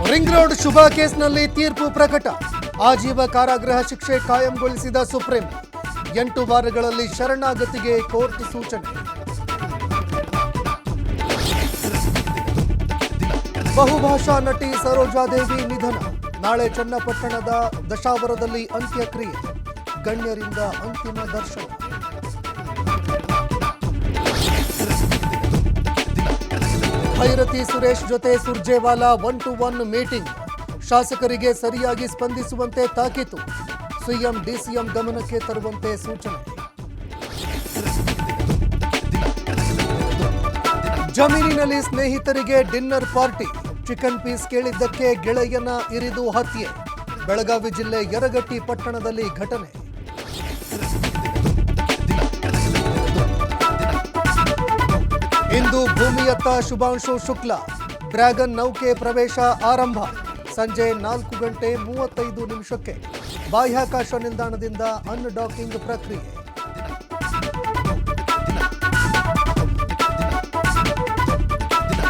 Ring road ಶುಭ ಕೇಸ್ನಲ್ಲಿ ತೀರ್ಪು ಪ್ರಕಟ. ಆಜೀವ ಕಾರಾಗೃಹ ಶಿಕ್ಷೆ ಕಾಯಂಗೊಳಿಸಿದ ಸುಪ್ರೀಂ. 8 ವಾರಗಳಲ್ಲಿ ಶರಣಾಗತಿಗೆ ಕೋರ್ಟ್ ಸೂಚನೆ. ಬಹುಭಾಷಾ ನಟಿ ಸರೋಜಾದೇವಿ ನಿಧನ. ನಾಳೆ ಚನ್ನಪಟ್ಟಣದ ದಶಾವರದಲ್ಲಿ ಅಂತ್ಯಕ್ರಿಯೆ. ಗಣ್ಯರಿಂದ ಅಂತಿಮ ದರ್ಶನ. ಭೈರತಿ ಸುರೇಶ್ ಜೊತೆ ಸುರ್ಜೇವಾಲಾ 1-to-1 ಮೀಟಿಂಗ್. ಶಾಸಕರಿಗೆ ಸರಿಯಾಗಿ ಸ್ಪಂದಿಸುವಂತೆ ತಾಕೀತು. ಸಿಎಂ ಡಿಸಿಎಂ ಗಮನಕ್ಕೆ ತರುವಂತೆ ಸೂಚನೆ. ಜಮೀನಿನಲ್ಲಿ ಸ್ನೇಹಿತರಿಗೆ ಡಿನ್ನರ್ ಪಾರ್ಟಿ. ಚಿಕನ್ ಪೀಸ್ ಕೇಳಿದ್ದಕ್ಕೆ ಗೆಳೆಯನ ಇರಿದು ಹತ್ಯೆ. ಬೆಳಗಾವಿ ಜಿಲ್ಲೆ ಯರಗಟ್ಟಿ ಪಟ್ಟಣದಲ್ಲಿ ಘಟನೆ. ಇಂದು ಭೂಮಿಯತ್ತ ಶುಭಾಂಶು ಶುಕ್ಲಾ. ಡ್ರ್ಯಾಗನ್ ನೌಕೆ ಪ್ರವೇಶ ಆರಂಭ. ಸಂಜೆ 4:35 ಬಾಹ್ಯಾಕಾಶ ನಿಲ್ದಾಣದಿಂದ ಅನ್ಡಾಕಿಂಗ್ ಪ್ರಕ್ರಿಯೆ.